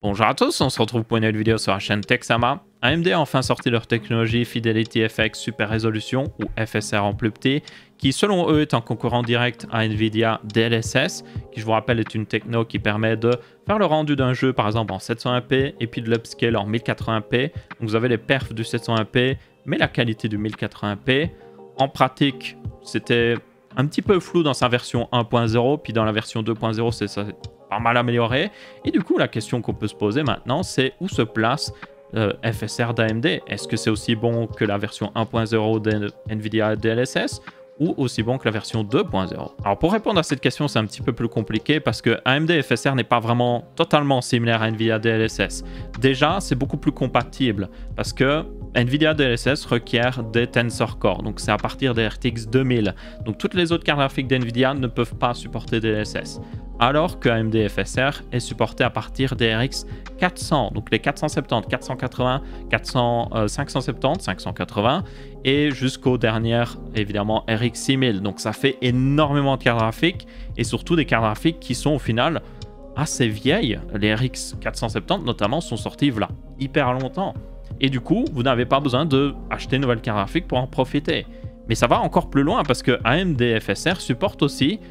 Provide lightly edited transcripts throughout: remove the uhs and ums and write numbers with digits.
Bonjour à tous, on se retrouve pour une nouvelle vidéo sur la chaîne Texama. AMD a enfin sorti leur technologie Fidelity FX Super Résolution, ou FSR en plus petit, qui selon eux est un concurrent direct à Nvidia DLSS, qui je vous rappelle est une techno qui permet de faire le rendu d'un jeu par exemple en 720p et puis de l'upscale en 1080p. Donc vous avez les perfs du 720p, mais la qualité du 1080p. En pratique, c'était un petit peu flou dans sa version 1.0, puis dans la version 2.0, c'est ça pas mal amélioré. Et du coup, la question qu'on peut se poser maintenant, c'est où se place FSR d'AMD? Est-ce que c'est aussi bon que la version 1.0 de Nvidia DLSS ou aussi bon que la version 2.0? Alors pour répondre à cette question, c'est un petit peu plus compliqué parce que AMD FSR n'est pas vraiment totalement similaire à Nvidia DLSS. Déjà, c'est beaucoup plus compatible parce que Nvidia DLSS requiert des Tensor Core, donc c'est à partir des RTX 2000. Donc toutes les autres cartes graphiques d'Nvidia ne peuvent pas supporter DLSS. Alors que AMD FSR est supporté à partir des RX 400, donc les 470, 480, 570, 580 et jusqu'aux dernières évidemment RX 6000. Donc ça fait énormément de cartes graphiques et surtout des cartes graphiques qui sont au final assez vieilles. Les RX 470 notamment sont sorties là hyper longtemps. Et du coup, vous n'avez pas besoin d'acheter une nouvelle carte graphique pour en profiter. Mais ça va encore plus loin parce que AMD FSR supporte aussi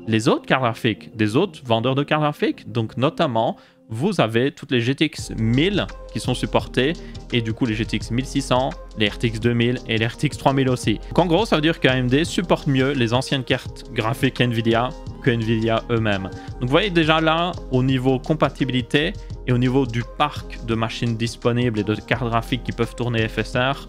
les autres cartes graphiques, des autres vendeurs de cartes graphiques. Donc notamment, vous avez toutes les GTX 1000 qui sont supportées et du coup les GTX 1600, les RTX 2000 et les RTX 3000 aussi. Donc en gros, ça veut dire qu'AMD supporte mieux les anciennes cartes graphiques Nvidia que Nvidia eux-mêmes. Donc vous voyez déjà là, au niveau compatibilité et au niveau du parc de machines disponibles et de cartes graphiques qui peuvent tourner FSR,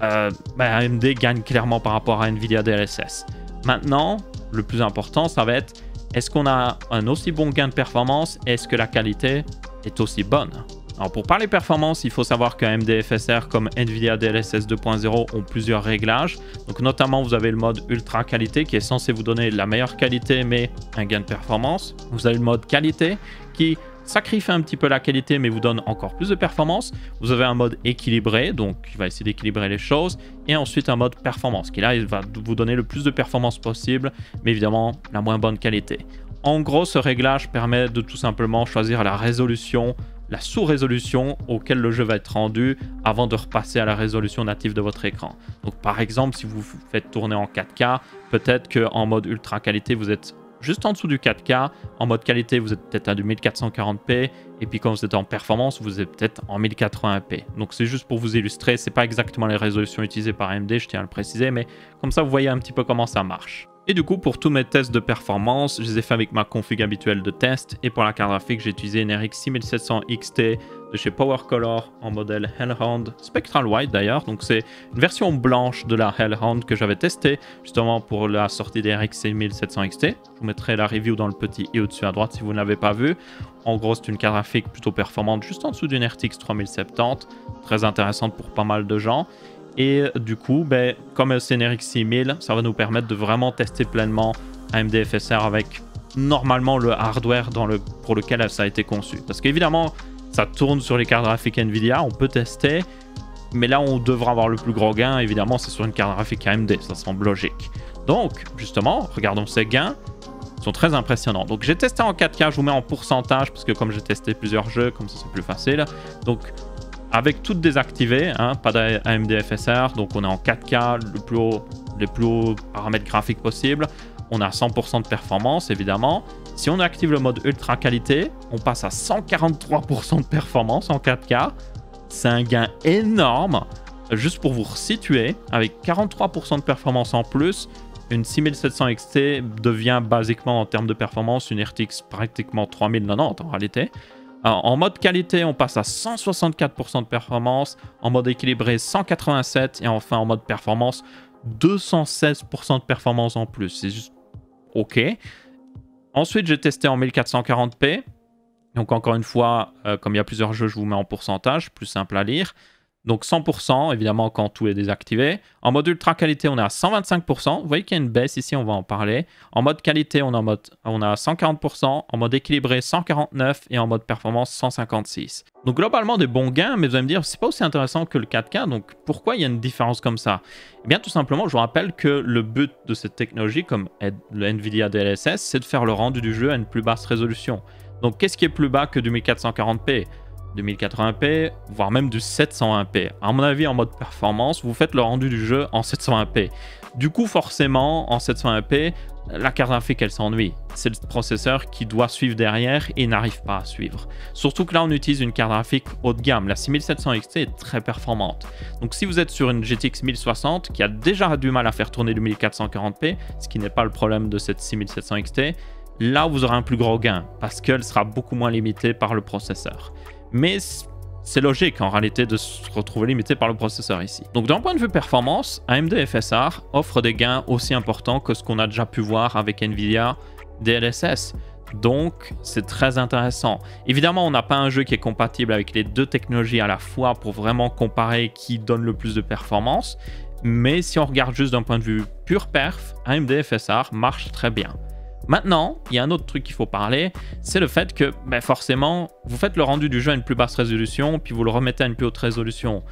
AMD gagne clairement par rapport à Nvidia DLSS. Maintenant, le plus important, ça va être, est-ce qu'on a un aussi bon gain de performance? Est-ce que la qualité est aussi bonne? Alors pour parler performance, il faut savoir qu'AMD FSR comme Nvidia DLSS 2.0 ont plusieurs réglages. Donc notamment, vous avez le mode ultra qualité qui est censé vous donner la meilleure qualité mais un gain de performance. Vous avez le mode qualité qui sacrifie un petit peu la qualité mais vous donne encore plus de performance. Vous avez un mode équilibré, donc il va essayer d'équilibrer les choses, et ensuite un mode performance qui là il va vous donner le plus de performance possible mais évidemment la moins bonne qualité. En gros, ce réglage permet de tout simplement choisir la résolution, la sous-résolution auquel le jeu va être rendu avant de repasser à la résolution native de votre écran. Donc par exemple, si vous faites tourner en 4K, peut-être qu'en mode ultra qualité vous êtes juste en dessous du 4K, en mode qualité vous êtes peut-être à du 1440p, et puis quand vous êtes en performance, vous êtes peut-être en 1080p. Donc c'est juste pour vous illustrer, c'est pas exactement les résolutions utilisées par AMD, je tiens à le préciser, mais comme ça vous voyez un petit peu comment ça marche. Et du coup, pour tous mes tests de performance, je les ai fait avec ma config habituelle de test, et pour la carte graphique, j'ai utilisé une RX 6700 XT de chez PowerColor en modèle Hellhound Spectral White d'ailleurs. Donc c'est une version blanche de la Hellhound que j'avais testée justement pour la sortie des RX 6700 XT. Je vous mettrai la review dans le petit i au-dessus à droite si vous ne l'avez pas vu. En gros, c'est une carte graphique plutôt performante, juste en dessous d'une RTX 3070, très intéressante pour pas mal de gens. Et du coup, comme c'est une RX 6000, ça va nous permettre de vraiment tester pleinement AMD FSR avec normalement le hardware pour lequel ça a été conçu. Parce qu'évidemment, ça tourne sur les cartes graphiques Nvidia, on peut tester, mais là on devra avoir le plus gros gain, évidemment c'est sur une carte graphique AMD, ça semble logique. Donc justement, regardons ces gains, ils sont très impressionnants. Donc j'ai testé en 4K, je vous mets en pourcentage, parce que comme j'ai testé plusieurs jeux, comme ça c'est plus facile. Donc avec tout désactivé, pas d'AMD FSR, donc on est en 4K, les plus hauts paramètres graphiques possibles. On a 100% de performance, évidemment. Si on active le mode ultra qualité, on passe à 143% de performance en 4K. C'est un gain énorme. Juste pour vous resituer, avec 43% de performance en plus, une 6700 XT devient basiquement en termes de performance une RTX pratiquement 3090 en réalité. Alors, en mode qualité, on passe à 164% de performance, en mode équilibré 187% et enfin en mode performance 216% de performance en plus. C'est juste OK. Ensuite, j'ai testé en 1440p. Donc encore une fois, comme il y a plusieurs jeux, je vous mets en pourcentage, plus simple à lire. Donc 100%, évidemment, quand tout est désactivé. En mode ultra qualité, on est à 125%. Vous voyez qu'il y a une baisse ici, on va en parler. En mode qualité, on est à 140%. En mode équilibré, 149%. Et en mode performance, 156%. Donc globalement, des bons gains, mais vous allez me dire, c'est pas aussi intéressant que le 4K. Donc pourquoi il y a une différence comme ça? Eh bien, tout simplement, je vous rappelle que le but de cette technologie, comme le Nvidia DLSS, c'est de faire le rendu du jeu à une plus basse résolution. Donc qu'est-ce qui est plus bas que du 1440p? du 1080p, voire même du 720p. À mon avis, en mode performance, vous faites le rendu du jeu en 720p. Du coup, forcément, en 720p, la carte graphique, elle s'ennuie. C'est le processeur qui doit suivre derrière et n'arrive pas à suivre. Surtout que là, on utilise une carte graphique haut de gamme. La 6700 XT est très performante. Donc, si vous êtes sur une GTX 1060 qui a déjà du mal à faire tourner du 1440p, ce qui n'est pas le problème de cette 6700 XT, là, vous aurez un plus gros gain parce qu'elle sera beaucoup moins limitée par le processeur. Mais c'est logique en réalité de se retrouver limité par le processeur ici. Donc d'un point de vue performance, AMD FSR offre des gains aussi importants que ce qu'on a déjà pu voir avec Nvidia DLSS. Donc c'est très intéressant. Évidemment, on n'a pas un jeu qui est compatible avec les deux technologies à la fois pour vraiment comparer qui donne le plus de performance. Mais si on regarde juste d'un point de vue pur perf, AMD FSR marche très bien. Maintenant, il y a un autre truc qu'il faut parler, c'est le fait que forcément, vous faites le rendu du jeu à une plus basse résolution, puis vous le remettez à une plus haute résolution.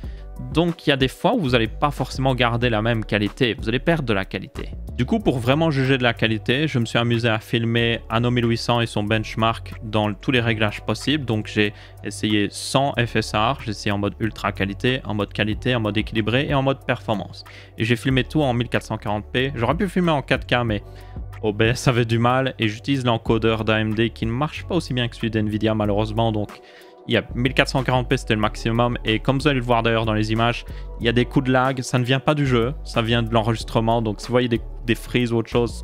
Donc il y a des fois où vous n'allez pas forcément garder la même qualité, vous allez perdre de la qualité. Du coup, pour vraiment juger de la qualité, je me suis amusé à filmer Anno 1800 et son benchmark dans tous les réglages possibles. Donc j'ai essayé sans FSR, j'ai essayé en mode ultra qualité, en mode équilibré et en mode performance. Et j'ai filmé tout en 1440p, j'aurais pu filmer en 4K mais OBS avait du mal et j'utilise l'encodeur d'AMD qui ne marche pas aussi bien que celui d'NVIDIA malheureusement. Donc il y a 1440p, c'était le maximum. Et comme vous allez le voir d'ailleurs dans les images, il y a des coups de lag. Ça ne vient pas du jeu, ça vient de l'enregistrement. Donc si vous voyez des freezes ou autre chose,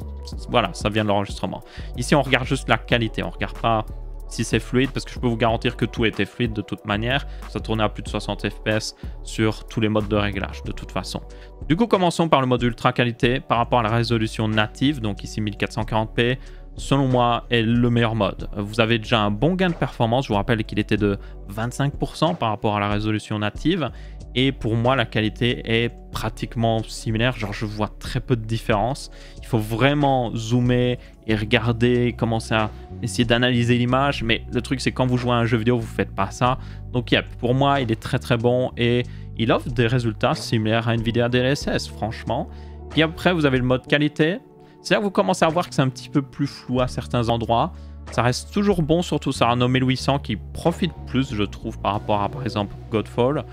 voilà, ça vient de l'enregistrement. Ici, on regarde juste la qualité. On ne regarde pas si c'est fluide, parce que je peux vous garantir que tout était fluide de toute manière. Ça tournait à plus de 60 fps sur tous les modes de réglage de toute façon. Du coup, commençons par le mode ultra qualité par rapport à la résolution native. Donc ici 1440p. Selon moi, est le meilleur mode. Vous avez déjà un bon gain de performance. Je vous rappelle qu'il était de 25% par rapport à la résolution native. Et pour moi, la qualité est pratiquement similaire. Genre, je vois très peu de différence. Il faut vraiment zoomer et regarder, commencer à essayer d'analyser l'image. Mais le truc, c'est quand vous jouez à un jeu vidéo, vous ne faites pas ça. Donc, pour moi, il est très très bon et il offre des résultats similaires à Nvidia DLSS, franchement. Puis après, vous avez le mode qualité. C'est là que vous commencez à voir que c'est un petit peu plus flou à certains endroits. Ça reste toujours bon, surtout sur un 1800 qui profite plus, je trouve, par rapport à, par exemple, Godfall.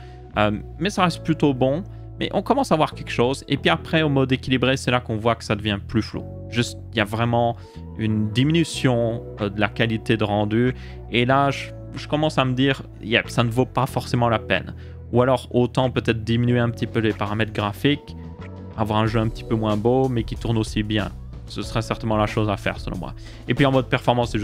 Mais ça reste plutôt bon. Mais on commence à voir quelque chose. Et puis après, au mode équilibré, c'est là qu'on voit que ça devient plus flou. Juste, il y a vraiment une diminution de la qualité de rendu. Et là, je commence à me dire, ça ne vaut pas forcément la peine. Ou alors, autant peut-être diminuer un petit peu les paramètres graphiques, avoir un jeu un petit peu moins beau, mais qui tourne aussi bien. Ce serait certainement la chose à faire, selon moi. Et puis en mode performance,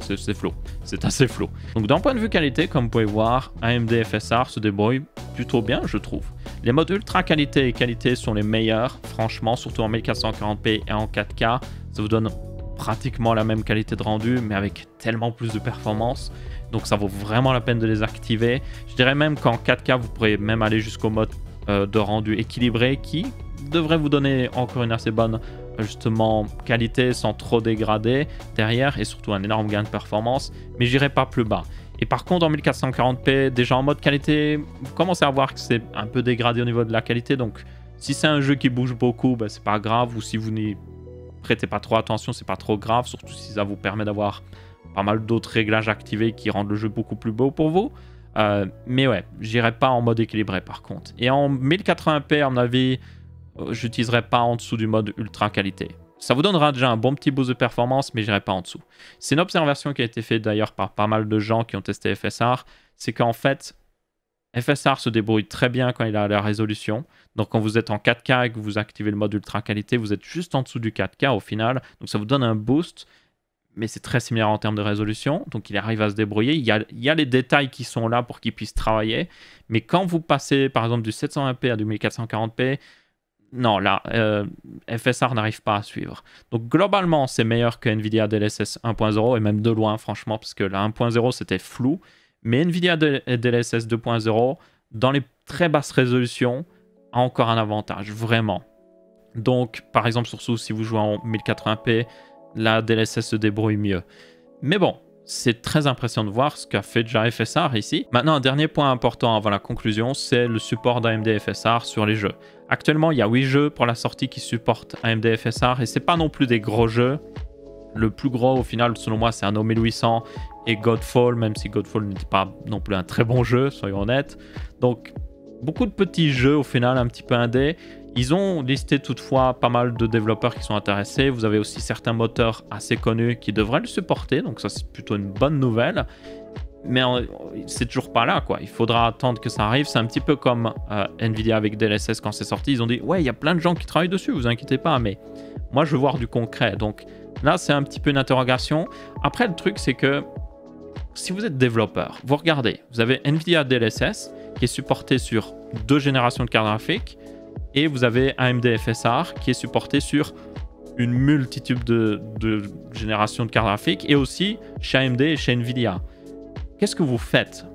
c'est flow. C'est assez flow. Donc d'un point de vue qualité, comme vous pouvez voir, AMD FSR se débrouille plutôt bien, je trouve. Les modes ultra qualité et qualité sont les meilleurs, franchement, surtout en 1440p et en 4K. Ça vous donne pratiquement la même qualité de rendu, mais avec tellement plus de performance. Donc ça vaut vraiment la peine de les activer. Je dirais même qu'en 4K, vous pourrez même aller jusqu'au mode de rendu équilibré qui devrait vous donner encore une assez bonne justement qualité sans trop dégrader derrière et surtout un énorme gain de performance, mais j'irai pas plus bas. Et par contre en 1440p, déjà en mode qualité, vous commencez à voir que c'est un peu dégradé au niveau de la qualité, donc si c'est un jeu qui bouge beaucoup, c'est pas grave, ou si vous n'y prêtez pas trop attention, c'est pas trop grave, surtout si ça vous permet d'avoir pas mal d'autres réglages activés qui rendent le jeu beaucoup plus beau pour vous. Mais ouais, j'irai pas en mode équilibré par contre. Et en 1080p, à mon avis, j'utiliserai pas en dessous du mode ultra qualité. Ça vous donnera déjà un bon petit boost de performance, mais j'irai pas en dessous. C'est une observation qui a été faite d'ailleurs par pas mal de gens qui ont testé FSR, c'est qu'en fait, FSR se débrouille très bien quand il a la résolution. Donc quand vous êtes en 4K et que vous activez le mode ultra qualité, vous êtes juste en dessous du 4K au final. Donc ça vous donne un boost, mais c'est très similaire en termes de résolution. Donc il arrive à se débrouiller. Il y a les détails qui sont là pour qu'il puisse travailler. Mais quand vous passez par exemple du 720p à du 1440p, non, là, FSR n'arrive pas à suivre. Donc globalement, c'est meilleur que Nvidia DLSS 1.0 et même de loin, franchement, parce que la 1.0 c'était flou. Mais Nvidia DLSS 2.0, dans les très basses résolutions, a encore un avantage, vraiment. Donc, par exemple, surtout si vous jouez en 1080p, la DLSS se débrouille mieux. Mais bon, c'est très impressionnant de voir ce qu'a fait déjà FSR ici. Maintenant, un dernier point important avant la conclusion, c'est le support d'AMD FSR sur les jeux. Actuellement, il y a 8 jeux pour la sortie qui supportent AMD FSR et c'est pas non plus des gros jeux, Le plus gros, au final, selon moi, c'est Anno 1800 et Godfall, même si Godfall n'était pas non plus un très bon jeu, soyons honnêtes. Donc, beaucoup de petits jeux, au final, un petit peu indés. Ils ont listé toutefois pas mal de développeurs qui sont intéressés. Vous avez aussi certains moteurs assez connus qui devraient le supporter, donc ça, c'est plutôt une bonne nouvelle. Mais c'est toujours pas là, quoi. Il faudra attendre que ça arrive. C'est un petit peu comme Nvidia avec DLSS quand c'est sorti. Ils ont dit, ouais, il y a plein de gens qui travaillent dessus, vous inquiétez pas, mais moi, je veux voir du concret. Donc là, c'est un petit peu une interrogation. Après, le truc, c'est que si vous êtes développeur, vous regardez, vous avez Nvidia DLSS qui est supporté sur 2 générations de cartes graphiques et vous avez AMD FSR qui est supporté sur une multitude de générations de cartes graphiques et aussi chez AMD et chez Nvidia. Qu'est-ce que vous faites?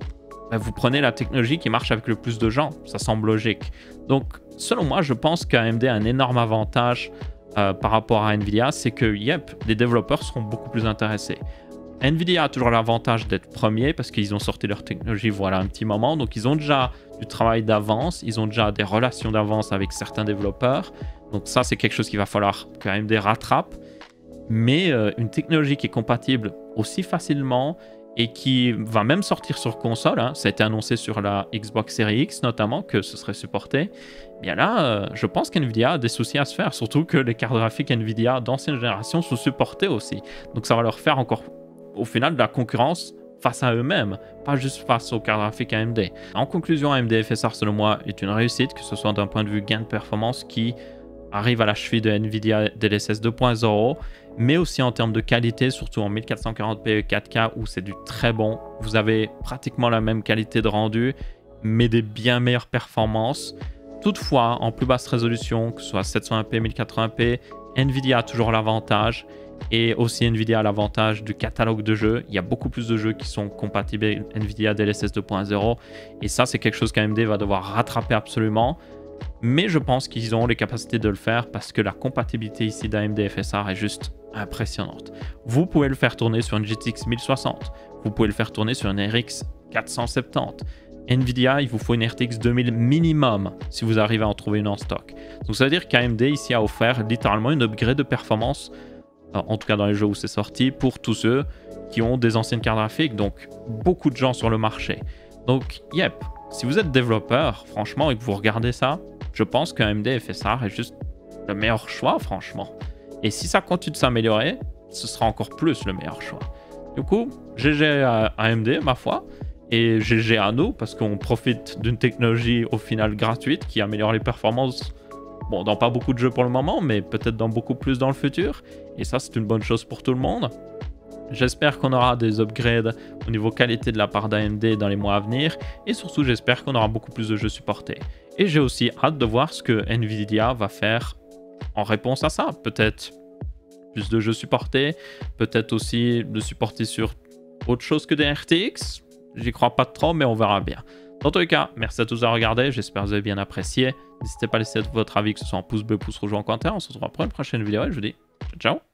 Vous prenez la technologie qui marche avec le plus de gens, ça semble logique. Donc, selon moi, je pense qu'AMD a un énorme avantage par rapport à Nvidia, c'est que, les développeurs seront beaucoup plus intéressés. Nvidia a toujours l'avantage d'être premier parce qu'ils ont sorti leur technologie voilà un petit moment, donc ils ont déjà du travail d'avance, ils ont déjà des relations d'avance avec certains développeurs, donc ça c'est quelque chose qu'il va falloir que AMD rattrape, mais une technologie qui est compatible aussi facilement et qui va même sortir sur console, hein, ça a été annoncé sur la Xbox Series X notamment que ce serait supporté, bien là je pense qu'NVIDIA a des soucis à se faire, surtout que les cartes graphiques NVIDIA d'ancienne génération sont supportées aussi, donc ça va leur faire encore au final de la concurrence face à eux-mêmes, pas juste face aux cartes graphiques AMD. En conclusion, AMD FSR selon moi est une réussite, que ce soit d'un point de vue gain de performance qui arrive à la cheville de Nvidia DLSS 2.0, mais aussi en termes de qualité, surtout en 1440p 4K où c'est du très bon. Vous avez pratiquement la même qualité de rendu, mais des bien meilleures performances. Toutefois, en plus basse résolution, que ce soit 720p, 1080p, Nvidia a toujours l'avantage. Et aussi Nvidia a l'avantage du catalogue de jeux. Il y a beaucoup plus de jeux qui sont compatibles avec Nvidia DLSS 2.0. Et ça, c'est quelque chose qu'AMD va devoir rattraper absolument. Mais je pense qu'ils auront les capacités de le faire parce que la compatibilité ici d'AMD FSR est juste impressionnante. Vous pouvez le faire tourner sur une GTX 1060. Vous pouvez le faire tourner sur une RX 470. Nvidia, il vous faut une RTX 2000 minimum si vous arrivez à en trouver une en stock. Donc ça veut dire qu'AMD ici a offert littéralement une upgrade de performance, en tout cas dans les jeux où c'est sorti, pour tous ceux qui ont des anciennes cartes graphiques, donc beaucoup de gens sur le marché. Donc, si vous êtes développeur, franchement, et que vous regardez ça, je pense que AMD FSR est juste le meilleur choix, franchement. Et si ça continue de s'améliorer, ce sera encore plus le meilleur choix. Du coup, GG à AMD, ma foi, et GG à nous, parce qu'on profite d'une technologie au final gratuite qui améliore les performances. Bon, dans pas beaucoup de jeux pour le moment, mais peut-être dans beaucoup plus dans le futur. Et ça, c'est une bonne chose pour tout le monde. J'espère qu'on aura des upgrades au niveau qualité de la part d'AMD dans les mois à venir. Et surtout, j'espère qu'on aura beaucoup plus de jeux supportés. Et j'ai aussi hâte de voir ce que Nvidia va faire en réponse à ça. Peut-être plus de jeux supportés. Peut-être aussi de supporter sur autre chose que des RTX. J'y crois pas trop, mais on verra bien. Dans tous les cas, merci à tous d'avoir regardé, j'espère que vous avez bien apprécié. N'hésitez pas à laisser votre avis, que ce soit en pouce bleu, pouce rouge ou en commentaire. On se retrouvera pour une prochaine vidéo et je vous dis ciao ciao.